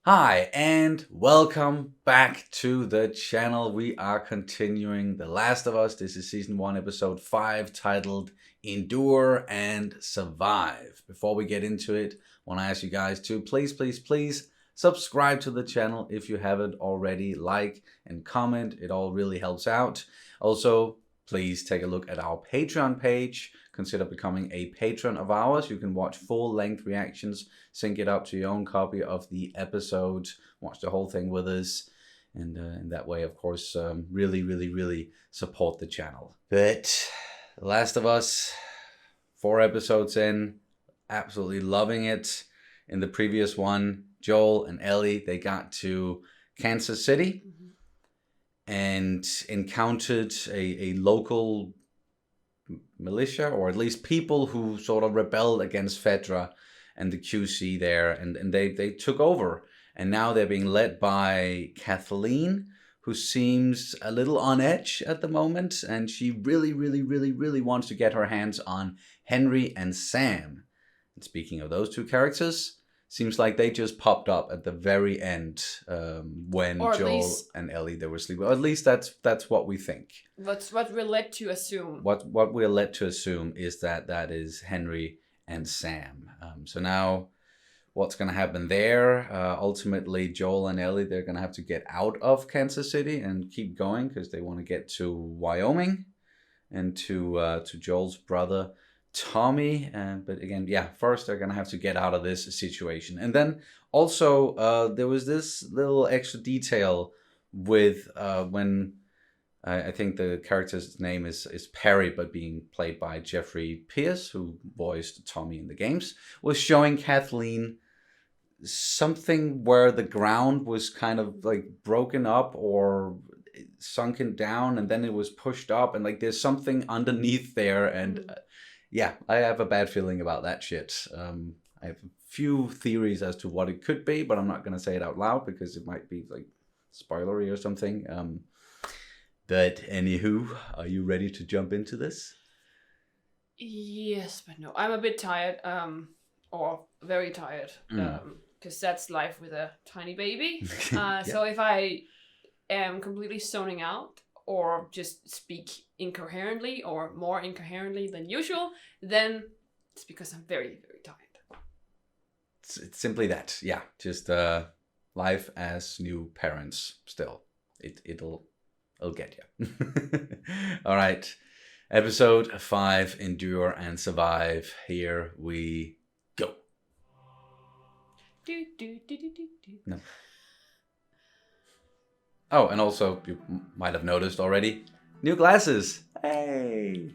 Hi, and welcome back to the channel. We are continuing The Last of Us. This is season 1, episode 5, titled Endure and Survive. Before we get into it, I want to ask you guys to please subscribe to the channel if you haven't already. Like and comment, it all really helps out. Also, please take a look at our Patreon page. Consider becoming a patron of ours. You can watch full-length reactions, sync it up to your own copy of the episode, watch the whole thing with us, and in that way, of course, really support the channel. But The Last of Us, 4 episodes in, absolutely loving it. In the previous one, Joel and Ellie, they got to Kansas City and encountered a local militia, or at least people who sort of rebelled against Fedra and the QC there, and they took over. And now they're being led by Kathleen, who seems a little on edge at the moment, and she really wants to get her hands on Henry and Sam. And speaking of those two characters, seems like they just popped up at the very end when Joel and Ellie, they were sleeping. Or at least that's what we think. That's what we're led to assume. What we're led to assume is that is Henry and Sam. So now what's going to happen there? Ultimately, Joel and Ellie, they're going to have to get out of Kansas City and keep going because they want to get to Wyoming and to Joel's brother Tommy. But again, first they're going to have to get out of this situation. And then also there was this little extra detail with when I think the character's name is Perry, but being played by Jeffrey Pierce, who voiced Tommy in the games, was showing Kathleen something where the ground was kind of like broken up or sunken down, and then it was pushed up, and like there's something underneath there. And I have a bad feeling about that shit. I have a few theories as to what it could be, but I'm not going to say it out loud because it might be like spoilery or something. But anywho, are you ready to jump into this? Yes, but no. I'm a bit tired, or very tired, because that's life with a tiny baby. So if I am completely zoning out or just speak incoherently or more incoherently than usual, then it's because I'm very tired. It's simply that, just life as new parents still. It'll get you. All right. Episode 5, Endure and Survive. Here we go. No. Oh, and also, you might have noticed already, new glasses. Hey!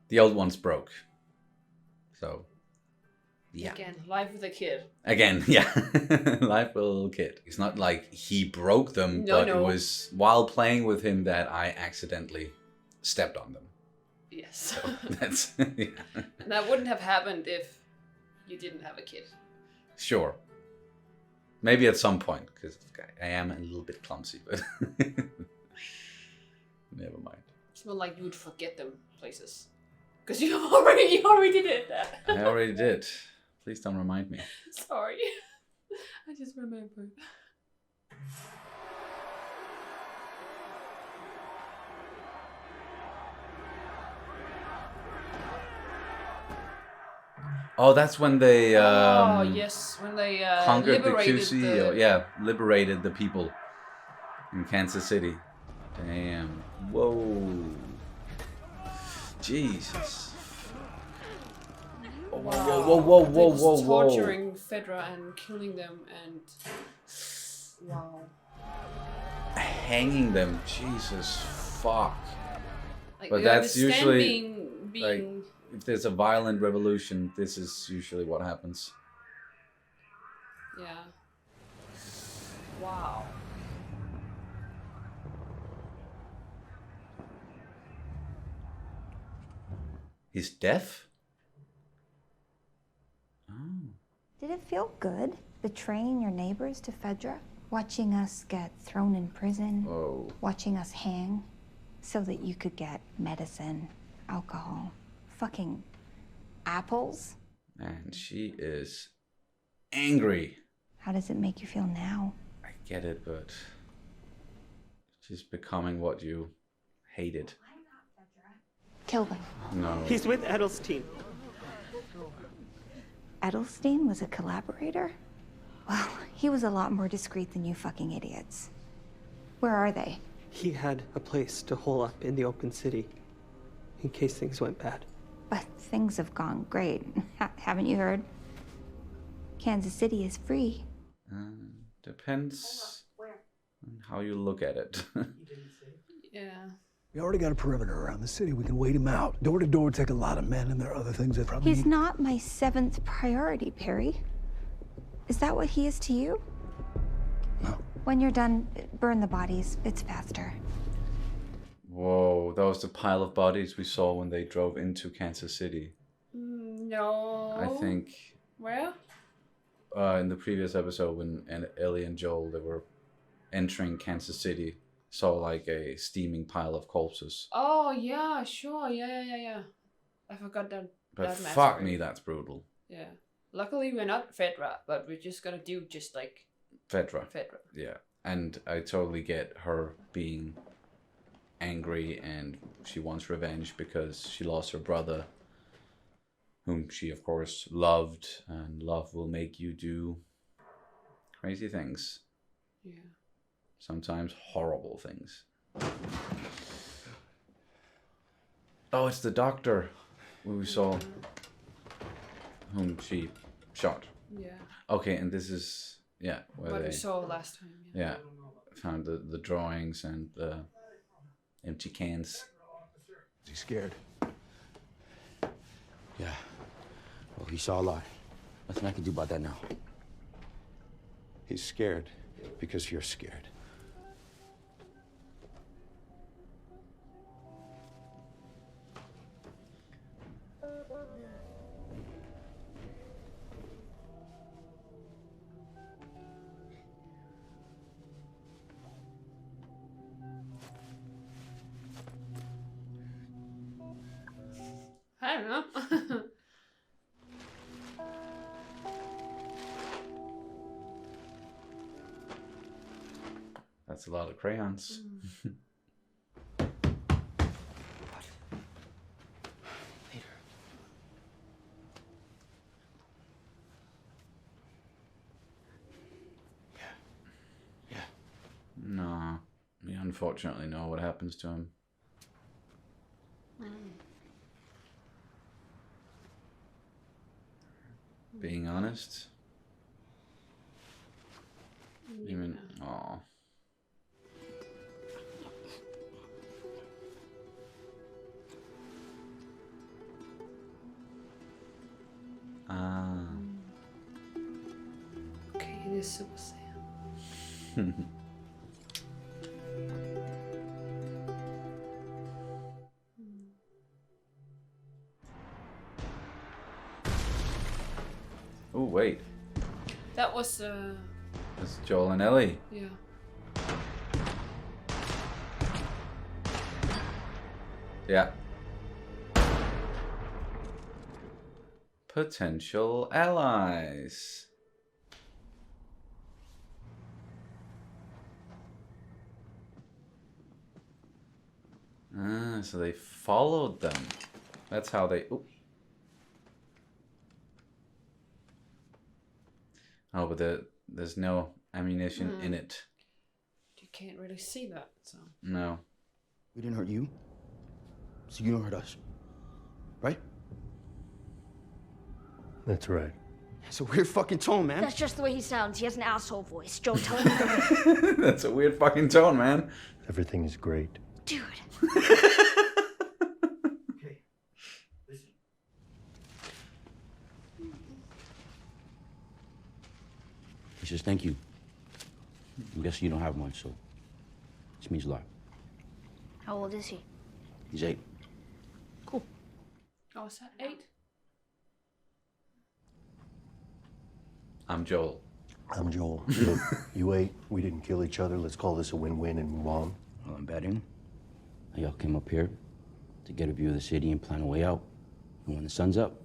The old ones broke. So, yeah. Again, life with a kid. Life with a little kid. It's not like he broke them, but it was while playing with him that I accidentally stepped on them. Yes. So that's And that wouldn't have happened if you didn't have a kid. Sure. Maybe at some point, because I am a little bit clumsy, but never mind. It's more like you would forget them places. Because you already did that. I already did. Please don't remind me. Sorry. I just remembered. Oh, that's when they when they conquered the QC, liberated the people in Kansas City. Damn. Whoa. Jesus. Whoa. Torturing Fedra and killing them and hanging them. Jesus fuck. Like, but that's usually being like, if there's a violent revolution, this is usually what happens. Yeah. Wow. He's deaf? Oh. Did it feel good, betraying your neighbors to Fedra? Watching us get thrown in prison? Whoa. Watching us hang so that you could get medicine, alcohol, fucking apples? And she is angry. How does it make you feel now? I get it, but she's becoming what you hated. Kill them. No. He's with Edelstein. Edelstein was a collaborator? Well, he was a lot more discreet than you fucking idiots. Where are they? He had a place to hole up in the open city in case things went bad. But things have gone great. Haven't you heard? Kansas City is free. Depends on how you look at it. Yeah. We already got a perimeter around the city. We can wait him out. Door to door, take a lot of men, and there are other things that probably... He's not my 7th priority, Perry. Is that what he is to you? No. When you're done, burn the bodies. It's faster. Whoa, that was the pile of bodies we saw when they drove into Kansas City. No. I think Where? in the previous episode when Ellie and Joel, they were entering Kansas City, saw like a steaming pile of corpses. Oh, yeah, sure. Yeah. I forgot that. But that fuck massacre. me, that's brutal. Yeah. Luckily, we're not Fedra, but we're just gonna do just like Fedra. Fedra. Yeah. And I totally get her being angry and she wants revenge because she lost her brother, whom she, of course, loved. And love will make you do crazy things. Yeah. Sometimes horrible things. Oh, it's the doctor who we saw, whom she shot. Yeah. Okay, and this is, yeah, where What they we saw last time. yeah, found the drawings and the empty cans. Is he scared? Yeah. Well, he saw a lot. Nothing I can do about that now. He's scared because you're scared. I don't know. That's a lot of crayons. No, we unfortunately know what happens to him. Being honest, even oh, Okay, it is Super Saiyan. oh wait, That was that's Joel and Ellie. yeah. Yeah. Potential allies. Ah, so they followed them. That's how they... Ooh. Oh, but there's no ammunition in it. You can't really see that, so. No. We didn't hurt you, so you don't hurt us. Right? That's right. It's a weird fucking tone, man. That's just the way he sounds. He has an asshole voice. Joe, tell him. That's a weird fucking tone, man. Everything is great. Dude. Okay. Listen. He says thank you. I'm guessing you don't have much, so this means a lot. How old is he? He's 8. Cool. Oh, is that 8? I'm Joel. I'm Joel. Look, you ate. We didn't kill each other. Let's call this a win-win and move on. Well, I'm betting. Y'all came up here to get a view of the city and plan a way out. And when the sun's up,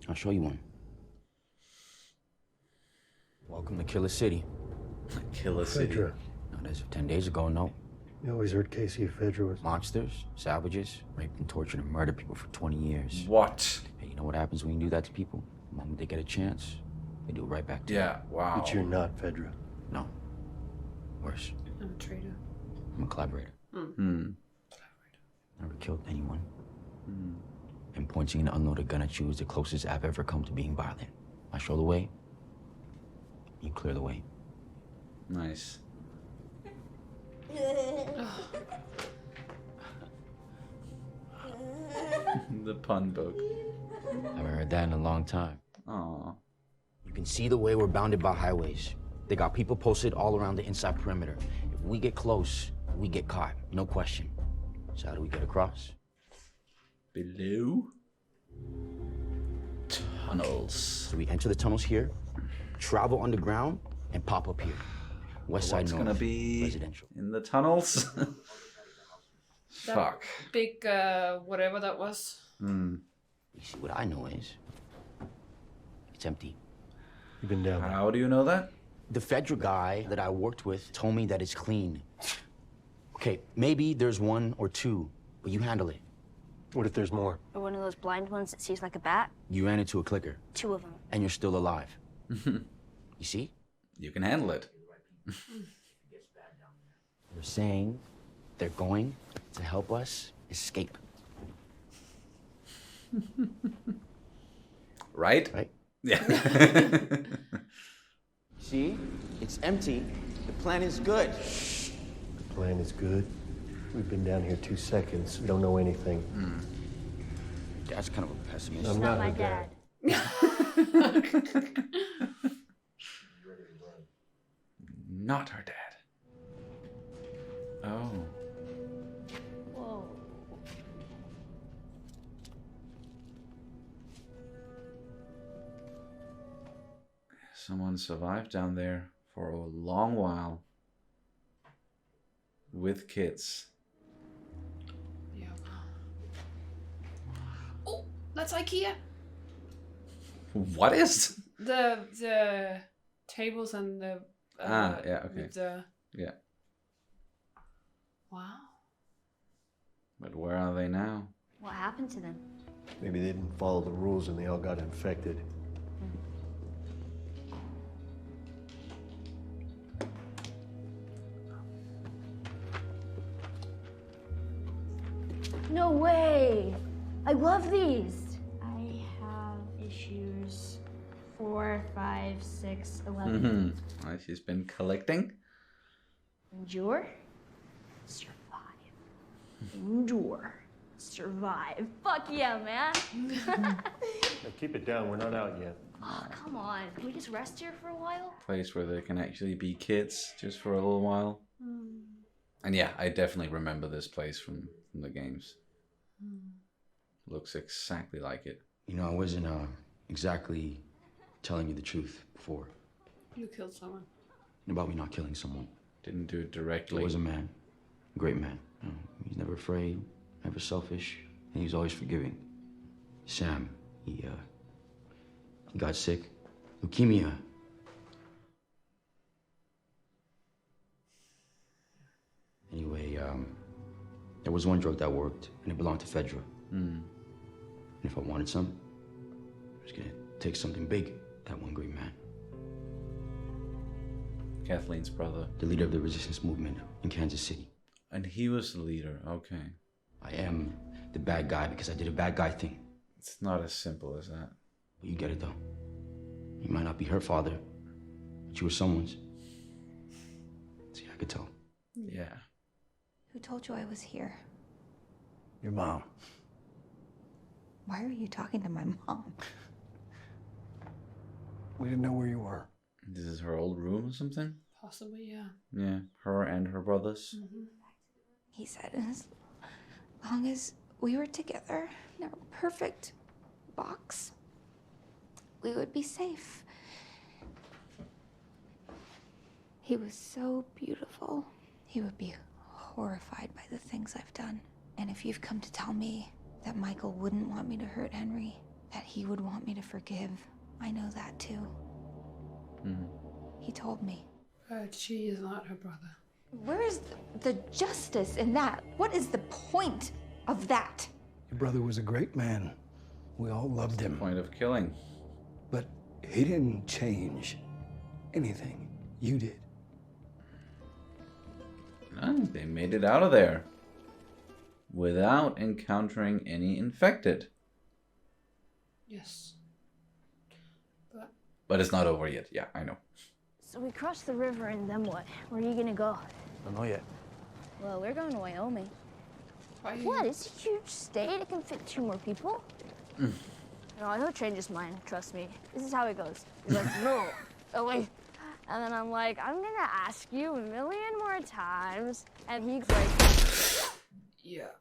I'll show you one. Welcome to Killer City. Killer City. Fedra. Not as of 10 days ago, no. You always heard Casey Fedra was... Monsters, savages, raped and tortured and murdered people for 20 years. What? Hey, you know what happens when you do that to people? The moment they get a chance, they do it right back to you. Yeah, wow. But you're not Fedra. No. Worse. I'm a traitor. I'm a collaborator. Never killed anyone. And pointing an unloaded gun at you is the closest I've ever come to being violent. I show the way, you clear the way. Nice. The pun book. I haven't heard that in a long time. Aw. You can see the way we're bounded by highways. They got people posted all around the inside perimeter. If we get close, we get caught, no question. So how do we get across? Below? Tunnels. So we enter the tunnels here, travel underground, and pop up here. West side What's north, gonna be residential. in the tunnels? That Fuck. big, whatever that was. You see, what I know is, it's empty. You've been down there. How do you know that? The Fedra guy that I worked with told me that it's clean. Okay, maybe there's one or two, but you handle it. What if there's more? Or one of those blind ones that sees like a bat? You ran into a clicker, 2 of them. and you're still alive. You see? You can handle it. They're saying they're going to help us escape. Right? Right? Yeah. See? It's empty. The plan is good. The plan is good. We've been down here 2 seconds. We don't know anything. Dad's kind of a pessimist. I'm Not not my her dad. dad. Not her dad. Oh. Whoa. Someone survived down there for a long while. With kids. Yeah. Oh, that's IKEA. What is? The tables and the yeah, okay. with the Yeah. wow. But where are they now? What happened to them? Maybe they didn't follow the rules and they all got infected. No way! I love these! I have issues 4, 5, 6, 11. She's been collecting. Endure. Survive. Endure. Survive. Fuck yeah, man! Now keep it down. We're not out yet. Oh, come on. Can we just rest here for a while? Place where they can actually be kids just for a little while. And yeah, I definitely remember this place from the games. Looks exactly like it. You know, I wasn't exactly telling you the truth before You killed someone. about me not killing someone. Didn't do it He directly. was a man, a great man. You know, he's never afraid, never selfish, and he's always forgiving. Sam, he got sick, leukemia. Anyway, there was one drug that worked, and it belonged to Fedra. And if I wanted some, I was gonna take something big, that one great man. Kathleen's brother. The leader of the resistance movement in Kansas City. And he was the leader, okay. I am the bad guy because I did a bad guy thing. It's not as simple as that. But you get it though. You might not be her father, but you were someone's. See, I could tell. Yeah. Who told you I was here? Your mom. Why are you talking to my mom? We didn't know where you were. This is her old room or something? Possibly, yeah. Yeah, her and her brothers. He said as long as we were together in our perfect box, we would be safe. He was so beautiful. He would be horrified by the things I've done. And if you've come to tell me that Michael wouldn't want me to hurt Henry, that he would want me to forgive, I know that too. He told me. But she is not her brother. Where is the justice in that? What is the point of that? Your brother was a great man. We all loved him. Point of killing. But he didn't change anything. You did. No, they made it out of there without encountering any infected. Yes. But it's not over yet. Yeah, I know. So we crossed the river and then what? Where are you gonna go? I don't know yet. Well, we're going to Wyoming. Why you- What? It's a huge state. It can fit 2 more people. No, he'll change his mind. Trust me. This is how it goes. He's like, no, Ellie. And then I'm like, I'm gonna ask you 1,000,000 more times. And he's like, Yeah.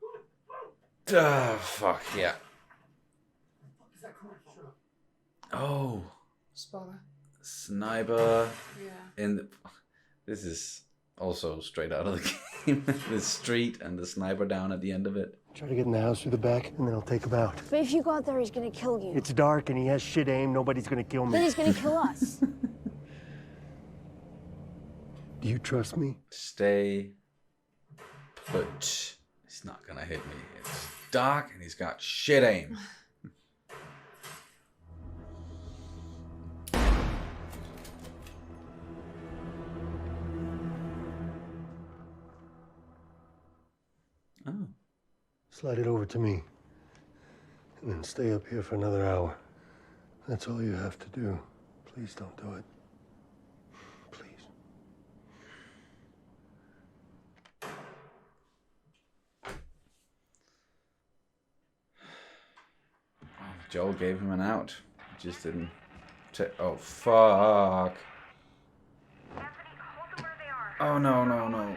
Fuck, yeah. Oh, Spoiler. sniper. Yeah. In the, this is also straight out of the game. The street and the sniper down at the end of it. Try to get in the house through the back, and then I'll take him out. but if you go out there, he's gonna kill you. It's dark, and he has shit aim. Nobody's gonna kill Then me. he's gonna kill us. Do you trust me? Stay put. He's not gonna hit me. It's dark and he's got shit aim. Oh. Slide it over to me. And then stay up here for another hour. That's all you have to do. Please don't do it. Please. Joel gave him an out. He just didn't take. Oh, fuck. Oh, no, no, no.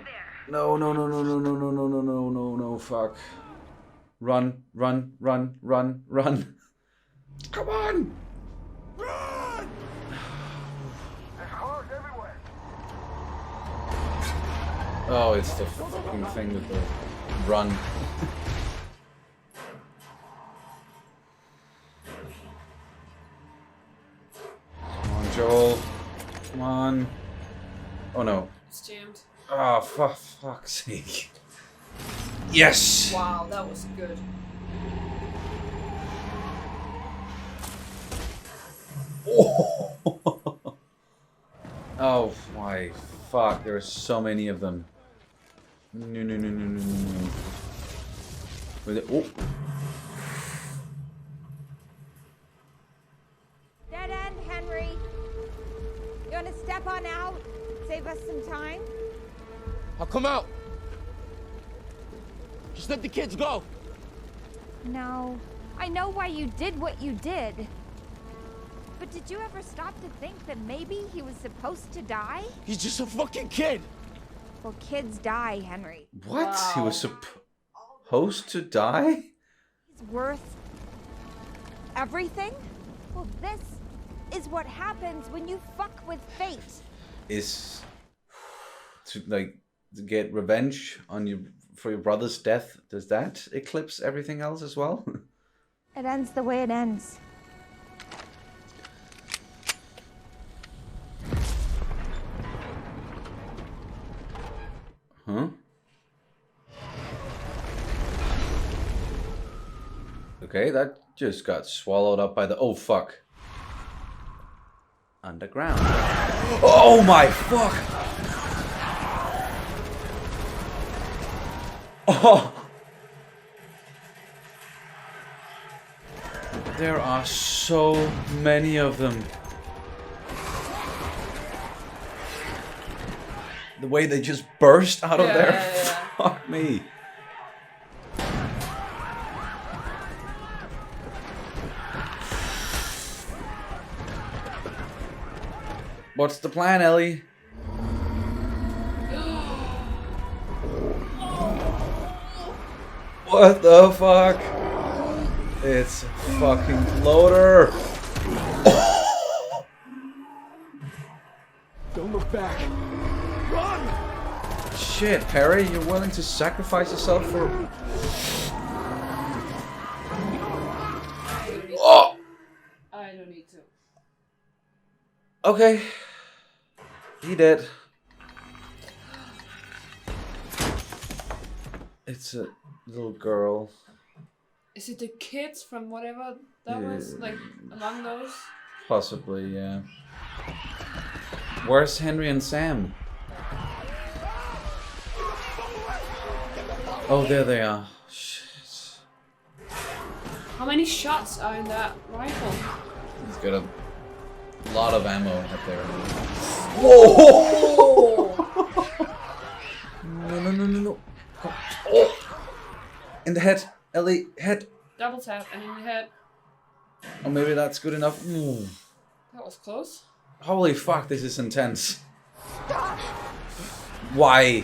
No, no, no, no, no, no, no, no, no, no, no, no, fuck. Run, run, run, run, run. Come on! Run! There's cars everywhere. Oh, it's the fucking thing with the run. Come on, Joel. Come on. Oh no. It's jammed. Oh, for fuck's sake. Yes! Wow, that was good. Oh, oh my fuck, there are so many of them. No, no, no, no, no, no, no. Where's it? Oh. Dead end, Henry. You want to step on out? Save us some time? I'll come out. Just let the kids go. No. I know why you did what you did. But did you ever stop to think that maybe he was supposed to die? He's just a fucking kid. Well, kids die, Henry. What? Wow. He was supposed to die? He's worth everything? Well, this is what happens when you fuck with fate. Is to like get revenge on you for your brother's death, does that eclipse everything else as well? It ends the way it ends. Huh? Okay, that just got swallowed up by the... Oh, fuck. Underground. Oh, my fuck! Oh! There are so many of them. The way they just burst out of there. Yeah. Fuck me. What's the plan, Ellie? What the fuck? It's a fucking loader. Don't look back. Run! Shit, Harry, you're willing to sacrifice yourself for... Oh! I don't need to. Okay. He did. It's a little girl. Is it the kids from whatever that was? Like, among those? Possibly, yeah. Where's Henry and Sam? Oh, there they are. Shit. How many shots are in that rifle? He's got a lot of ammo up there. Whoa! No. Oh! In the head. Ellie, head. Double tap and in the head. Oh, maybe that's good enough. Ooh. That was close. Holy fuck, this is intense. Why?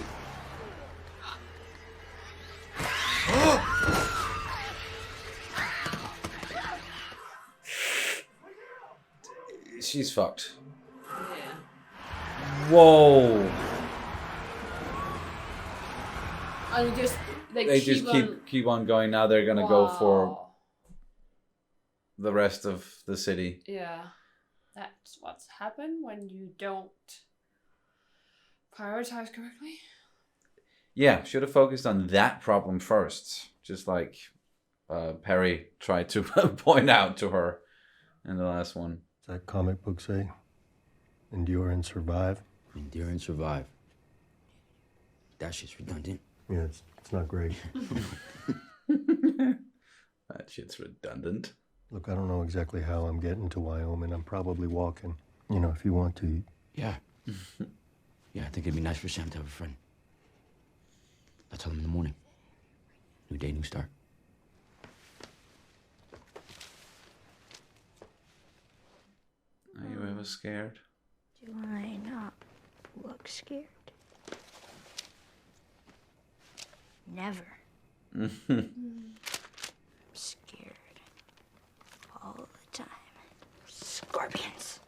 She's fucked. Yeah. Whoa. And they just on... keep on going. Now they're gonna go for the rest of the city. Yeah. That's what's happened when you don't prioritize correctly. Yeah, should have focused on that problem first. Just like Perry tried to point out to her in the last one. Does that comic book say? Endure and survive? Endure and survive. That shit's redundant. Yeah, it's not great. That shit's redundant. Look, I don't know exactly how I'm getting to Wyoming. I'm probably walking. You know, if you want to. Yeah. Yeah, I think it'd be nice for Sam to have a friend. I'll tell him in the morning. New day, new start. Are you ever scared? Do I not look scared? Never. I'm scared. All the time. Scorpions.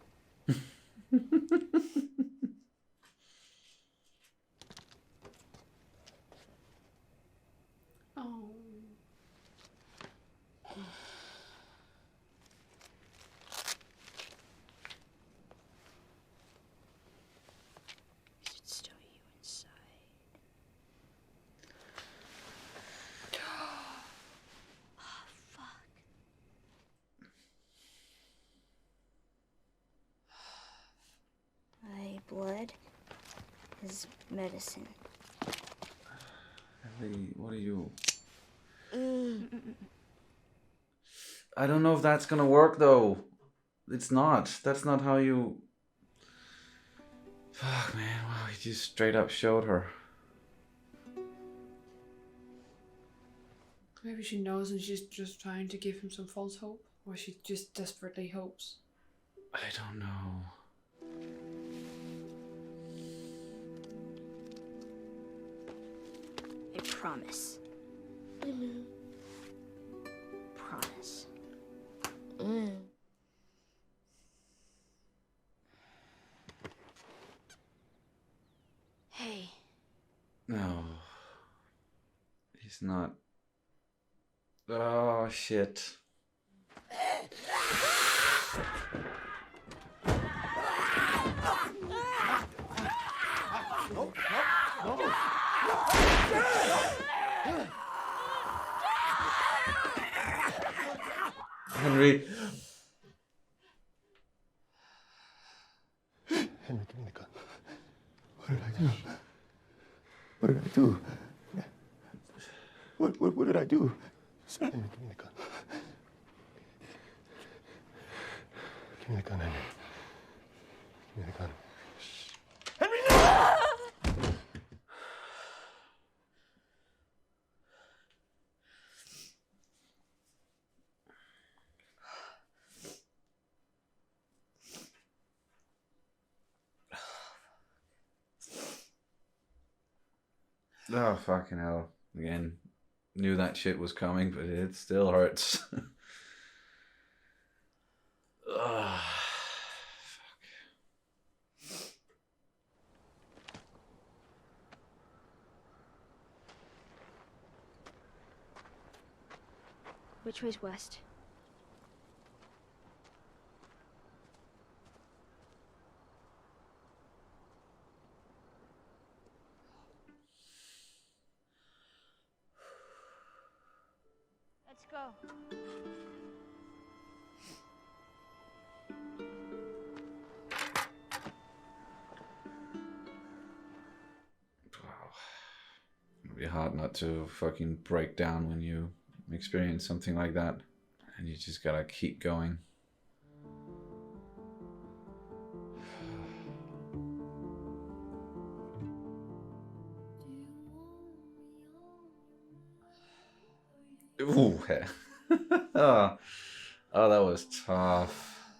Oh. Is it still you inside? Oh, fuck. My blood is medicine. Ellie, what are you? I don't know if that's gonna work though. It's not. That's not how you. Fuck, man. Wow, he just straight up showed her. Maybe she knows and she's just trying to give him some false hope. Or she just desperately hopes. I don't know. I promise. Promise. Hey. No. He's not. Oh, shit. Henry. Henry, give me the gun. What did I do? What did I do? What did I do? Henry, give me the gun. Give me the gun, Henry. Give me the gun. Henry, no! Oh, fucking hell. Again, knew that shit was coming, but it still hurts. Ugh. Which way's west? go. Wow. It'd be hard not to fucking break down when you experience something like that. And you just gotta keep going. Ooh. Oh, that was tough.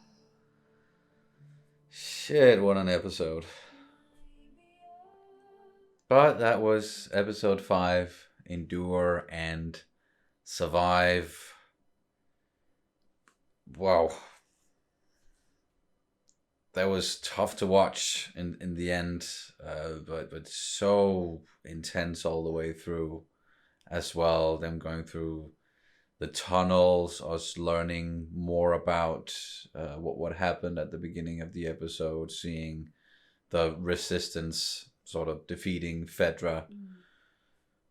Shit, what an episode. But that was episode 5, Endure and Survive. Wow. That was tough to watch in the end, but so intense all the way through as well. Them going through the tunnels, us learning more about what happened at the beginning of the episode, seeing the resistance sort of defeating Fedra,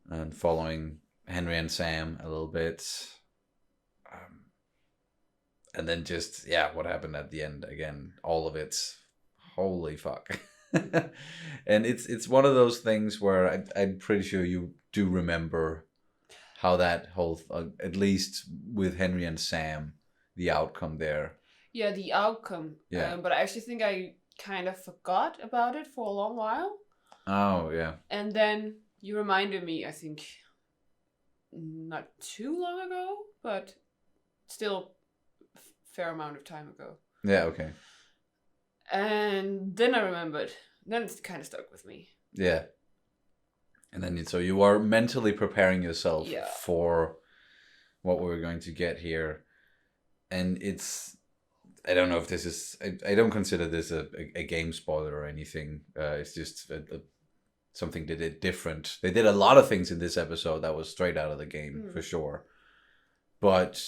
and following Henry and Sam a little bit. And then just, what happened at the end again, all of it. Holy fuck. And it's one of those things where I'm pretty sure you do remember how that whole, at least with Henry and Sam, the outcome there. Yeah, the outcome. Yeah. But I actually think I kind of forgot about it for a long while. Oh, yeah. And then you reminded me, I think, not too long ago, but still fair amount of time ago. Yeah, okay. And then I remembered. Then it kind of stuck with me. Yeah. And then so you are mentally preparing yourself for what we're going to get here. And it's, I don't know if this is, I don't consider this a game spoiler or anything. It's just something they did different. They did a lot of things in this episode that was straight out of the game, for sure. But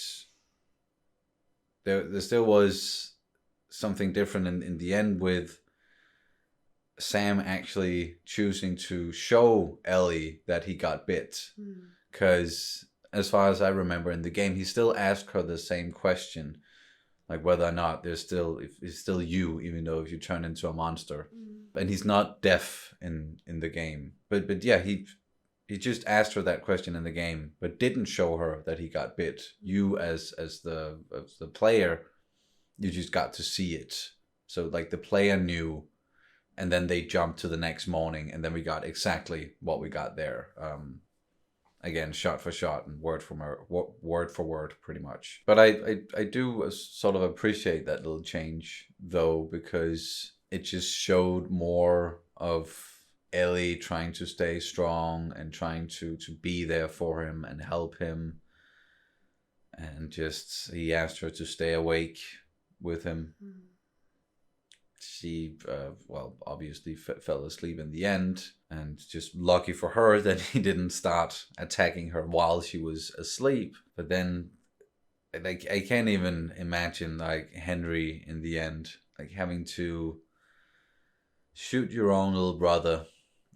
there still was something different in the end, with Sam actually choosing to show Ellie that he got bit. Because as far as I remember in the game, he still asked her the same question, like whether or not it's still you, even though if you turn into a monster. And he's not deaf in the game. But yeah, he just asked her that question in the game, but didn't show her that he got bit. You as the player, you just got to see it. So like the player knew, and then they jumped to the next morning, and then we got exactly what we got there. Again, shot for shot and word for word, pretty much. But I do sort of appreciate that little change, though, because it just showed more of Ellie trying to stay strong and trying to be there for him and help him. And just, he asked her to stay awake with him. She, obviously fell asleep in the end. And just lucky for her that he didn't start attacking her while she was asleep. But then, like, I can't even imagine, like, Henry in the end, like, having to shoot your own little brother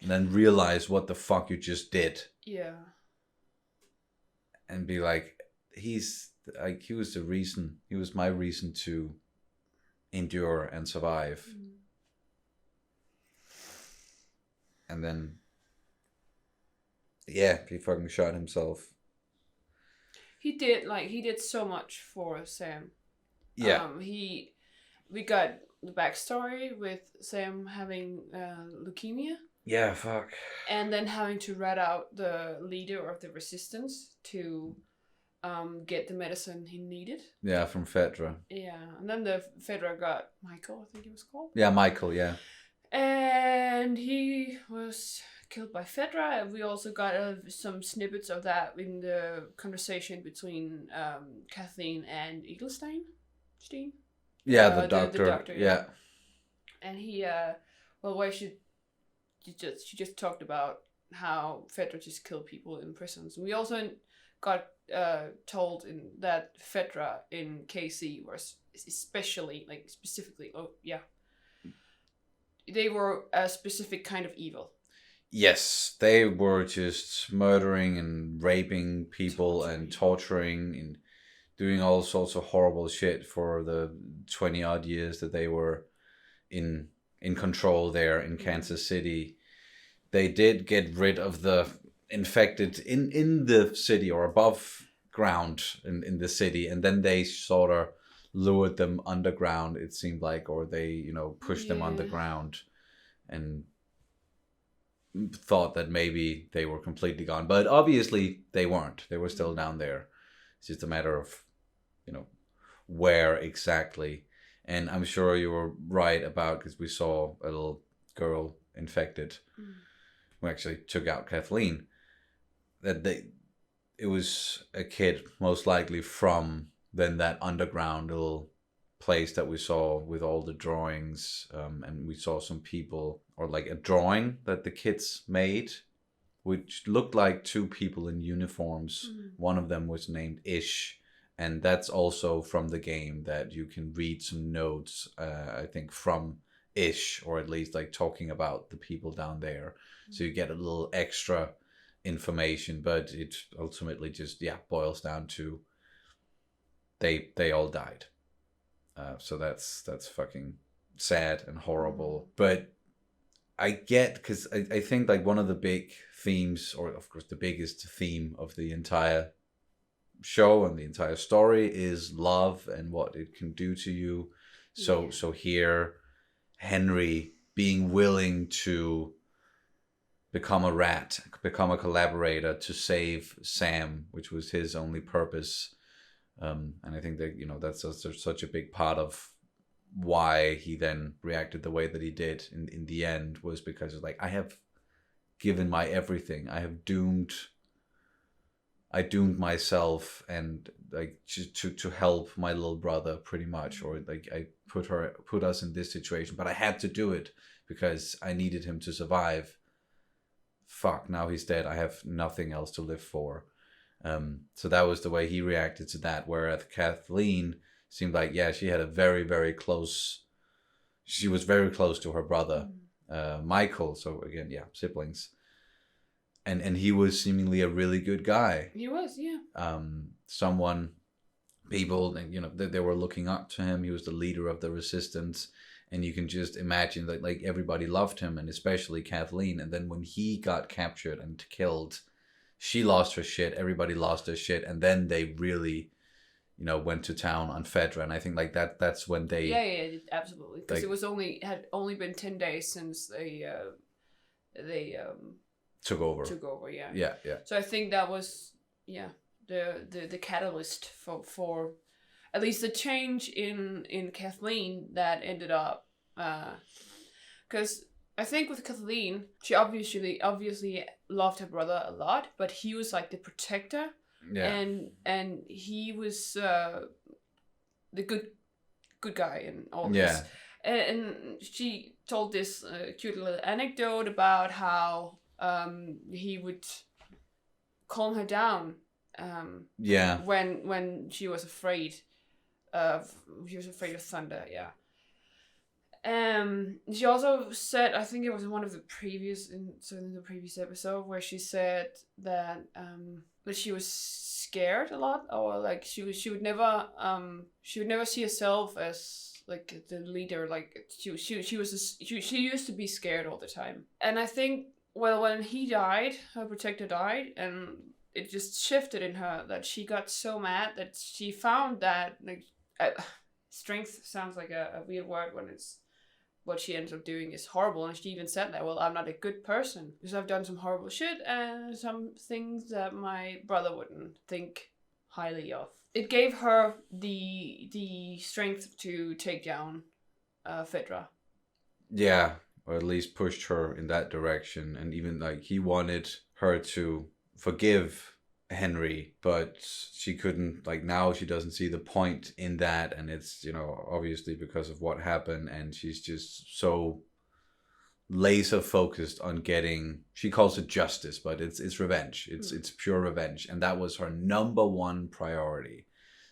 and then realize what the fuck you just did. Yeah. And be like, he was the reason, he was my reason to endure and survive. And then, he fucking shot himself. He did so much for Sam. Yeah. We got the backstory with Sam having leukemia. Yeah, fuck. And then having to rat out the leader of the resistance to get the medicine he needed. Yeah, from Fedra. Yeah, and then the Fedra got Michael, I think he was called. Yeah, Michael, yeah. And he was killed by Fedra. And we also got some snippets of that in the conversation between Kathleen and Edelstein. Yeah, the doctor. The doctor, yeah. And he, where she just talked about how Fedra just killed people in prisons. And we also got told in that Fedra in KC was especially, specifically, they were a specific kind of evil. Yes, they were just murdering and raping people and torturing and doing all sorts of horrible shit for the 20 odd years that they were in control there in Kansas City. They did get rid of the infected in the city or above ground in the city, and then they sort of lured them underground, it seemed like, or they, pushed them underground and thought that maybe they were completely gone. But obviously they weren't. They were still down there. It's just a matter of, where exactly. And I'm sure you were right about, because we saw a little girl infected who actually took out Kathleen, that it was a kid most likely from then that underground little place that we saw with all the drawings, and we saw some people, or like a drawing that the kids made, which looked like two people in uniforms. One of them was named Ish, and that's also from the game, that you can read some notes, I think, from Ish, or at least like talking about the people down there. So you get a little extra information, but it ultimately just boils down to they all died. So that's fucking sad and horrible. But I get, because I think like one of the big themes, or of course the biggest theme of the entire show and the entire story, is love and what it can do to you. So here, Henry being willing to become a rat, become a collaborator to save Sam, which was his only purpose. And I think that, that's such a big part of why he then reacted the way that he did in the end, was because it's like, I have given my everything. I doomed myself, and like to help my little brother, pretty much, or like I put us in this situation, but I had to do it because I needed him to survive. Fuck, now he's dead. I have nothing else to live for. So that was the way he reacted to that. Whereas Kathleen seemed like, she had a very, very close, she was very close to her brother, Michael. So again, siblings. And he was seemingly a really good guy. He was, yeah. People, they were looking up to him. He was the leader of the resistance. And you can just imagine that like everybody loved him, and especially Kathleen. And then when he got captured and killed, she lost her shit. Everybody lost their shit. And then they really, went to town on Fedra. And I think like that's when they... Yeah, absolutely. Because it had only been 10 days since they took over. Yeah. So I think that was, the catalyst for at least the change in Kathleen that ended up, because I think with Kathleen, she obviously loved her brother a lot, but he was like the protector, and he was the good guy and all this. And she told this cute little anecdote about how he would calm her down when she was afraid of thunder. She also said, I think it was in one of the previous episode, where she said that she was scared a lot, or like she would never see herself as like the leader. Like she used to be scared all the time. And I think, well, when he died, her protector died, and it just shifted in her, that she got so mad that she found that like strength sounds like a weird word when it's what she ends up doing is horrible. And she even said that, well, I'm not a good person because I've done some horrible shit and some things that my brother wouldn't think highly of. It gave her the strength to take down Fedra. Yeah, or at least pushed her in that direction. And even like he wanted her to forgive Henry, but she couldn't. Like now she doesn't see the point in that, and it's obviously because of what happened, and she's just so laser focused on getting, she calls it justice, but it's revenge. It's pure revenge, and that was her number one priority.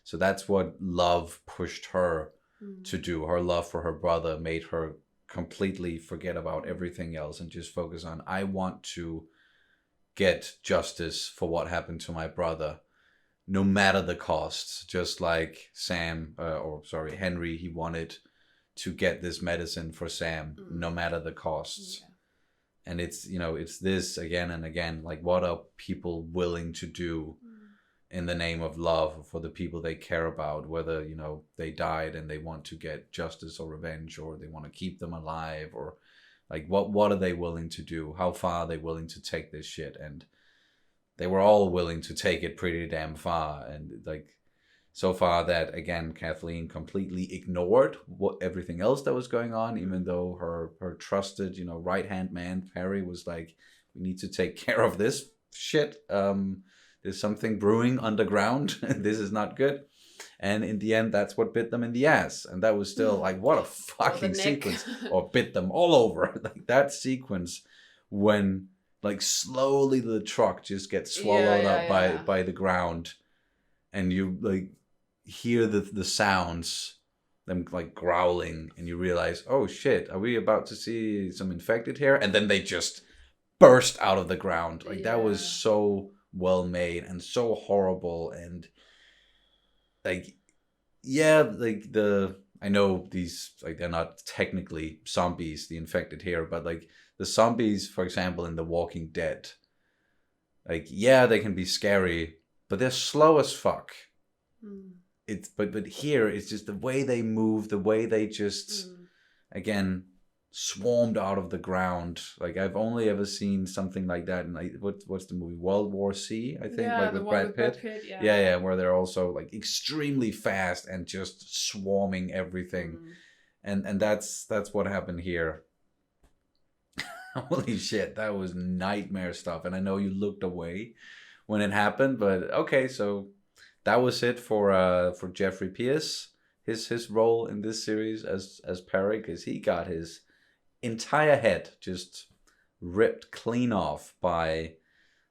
So that's what love pushed her to do. Her love for her brother made her completely forget about everything else and just focus on, I want to get justice for what happened to my brother, no matter the costs. Just like Henry, he wanted to get this medicine for Sam, no matter the costs. Yeah. And it's, it's this again and again, like, what are people willing to do in the name of love for the people they care about, whether, they died and they want to get justice or revenge, or they want to keep them alive, or like, what are they willing to do? How far are they willing to take this shit? And they were all willing to take it pretty damn far. And like, so far that, again, Kathleen completely ignored everything else that was going on, even though her trusted, right-hand man, Perry, was like, we need to take care of this shit. There's something brewing underground. This is not good. And in the end, that's what bit them in the ass. And that was still like, what a fucking sequence. Or bit them all over. Like that sequence when like slowly the truck just gets swallowed up by the ground. And you like hear the sounds, them like growling, and you realize, oh shit, are we about to see some infected here? And then they just burst out of the ground. Like that was so well made and so horrible. And like, I know these, like, they're not technically zombies, the infected here, but like the zombies, for example, in The Walking Dead, like, they can be scary, but they're slow as fuck. It's but here it's just the way they move, the way they just again swarmed out of the ground. Like I've only ever seen something like that in like what's the movie, World War C, I think, like with Brad Pitt. Yeah, where they're also like extremely fast and just swarming everything. And that's what happened here. Holy shit, that was nightmare stuff. And I know you looked away when it happened, but okay, so that was it for Jeffrey Pierce, his role in this series as Perry, because he got his entire head just ripped clean off by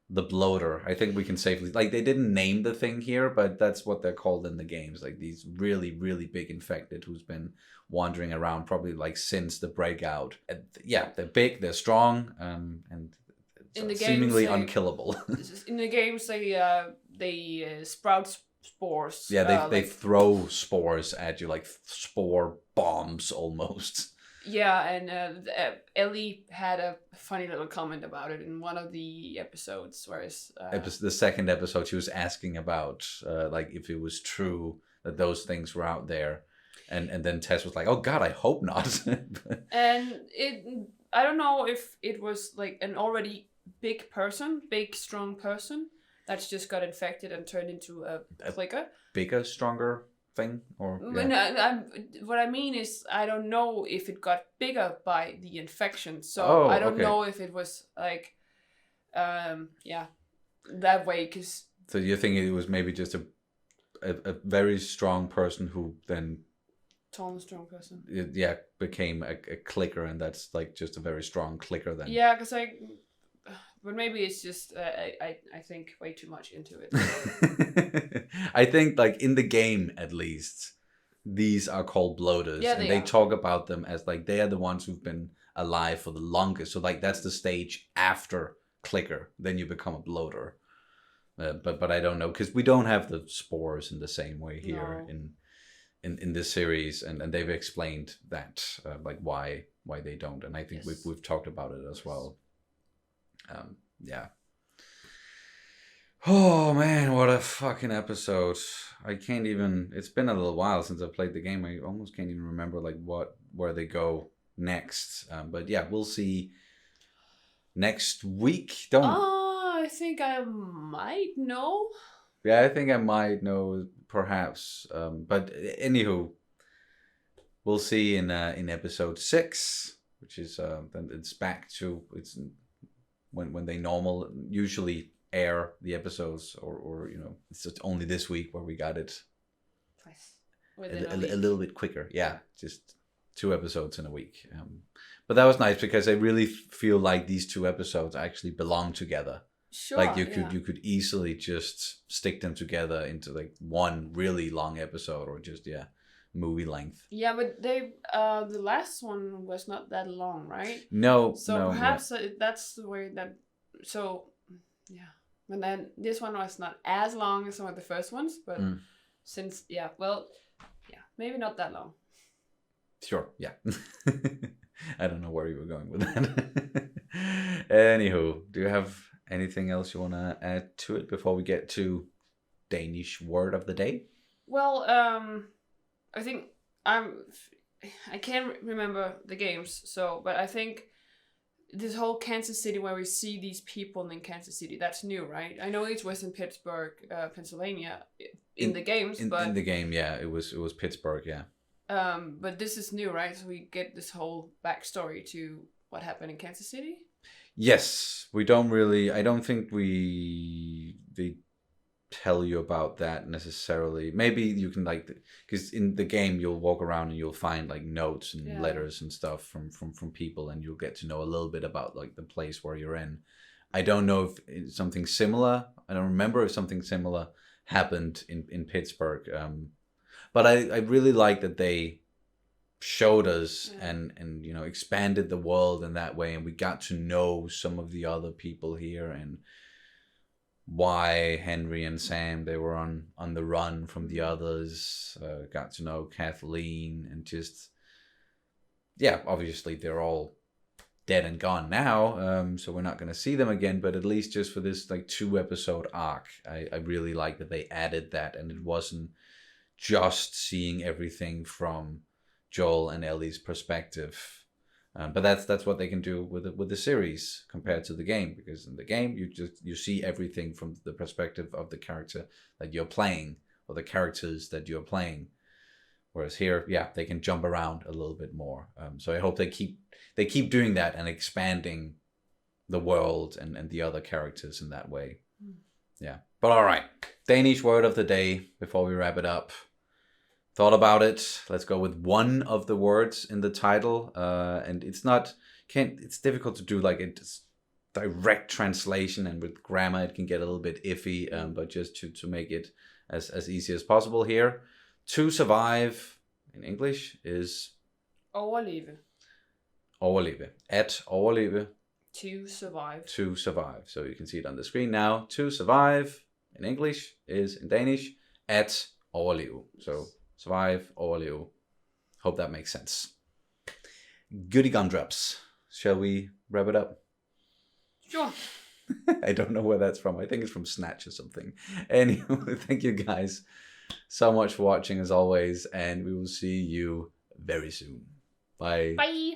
the bloater. I think we can safely, like, they didn't name the thing here, but that's what they're called in the games, like these really, really big infected who's been wandering around probably like since the breakout. And they're big, they're strong, and in the seemingly games, unkillable. In the games, they sprout spores. Yeah, they throw spores at you, like spore bombs almost. Yeah, and Ellie had a funny little comment about it in one of the episodes, whereas the second episode, she was asking about like if it was true that those things were out there, and then Tess was like, "Oh God, I hope not." And I don't know if it was like an already big, strong person that's just got infected and turned into a clicker. Bigger, stronger thing, or what I mean is, I don't know if it got bigger by the infection, so I don't know if it was like that way, because so you're thinking it was maybe just a very strong person who then tall and strong person became a clicker, and that's like just a very strong clicker then. Because but maybe it's just I think way too much into it. I think like in the game at least, these are called bloaters, and they talk about them as like they are the ones who've been alive for the longest. So like that's the stage after clicker, then you become a bloater. But I don't know, because we don't have the spores in the same way here in this series, and they've explained that like why they don't, and I think we've talked about it as well. Oh man, what a fucking episode. I can't even, it's been a little while since I played the game. I almost can't even remember like where they go next. But yeah, we'll see next week. I think I might know. Yeah, I think I might know, perhaps. But anywho, we'll see in episode 6, which is then it's back to when they usually air the episodes, or it's just only this week where we got it twice a little bit quicker. Yeah, just 2 episodes in a week. But that was nice, because I really feel like these 2 episodes actually belong together. Sure, like you could easily just stick them together into like one really long episode, or just movie length. Yeah, but the last one was not that long, right? No, So no, perhaps that's the way that. So, yeah. And then this one was not as long as some of the first ones, but since maybe not that long. Sure, yeah. I don't know where you were going with that. Anywho, do you have anything else you want to add to it before we get to Danish word of the day? Well, I think I can't remember the games, but I think this whole Kansas City where we see these people in Kansas City, that's new, right? I know it was in Pittsburgh, Pennsylvania in the games, but in the game, yeah, it was Pittsburgh, yeah. But this is new, right? So we get this whole backstory to what happened in Kansas City. Yes, we don't really. I don't think they tell you about that necessarily. Maybe you can because in the game you'll walk around and you'll find like notes and letters and stuff from people, and you'll get to know a little bit about like the place where you're in. I don't know if it's something similar. I don't remember if something similar happened in Pittsburgh. But I really like that they showed us and expanded the world in that way, and we got to know some of the other people here and why Henry and Sam, they were on the run from the others. Got to know Kathleen, and just obviously they're all dead and gone now, so we're not going to see them again, but at least just for this like 2-episode arc, I really like that they added that, and it wasn't just seeing everything from Joel and Ellie's perspective. But that's what they can do with the series compared to the game, because in the game you see everything from the perspective of the character that you're playing, or the characters that you're playing. Whereas here, they can jump around a little bit more. So I hope they keep doing that and expanding the world and the other characters in that way. Yeah. But all right, Danish word of the day before we wrap it up. Thought about it. Let's go with one of the words in the title. And it's difficult to do like a direct translation, and with grammar it can get a little bit iffy. But just to make it as easy as possible here. To survive in English is overleve. Overleve. At overleve. To survive. To survive. So you can see it on the screen now. To survive in English is in Danish at overleve. So survive, overleve. Hope that makes sense. Goody gumdrops. Shall we wrap it up? Sure. I don't know where that's from. I think it's from Snatch or something. Anyway, thank you guys so much for watching as always, and we will see you very soon. Bye. Bye.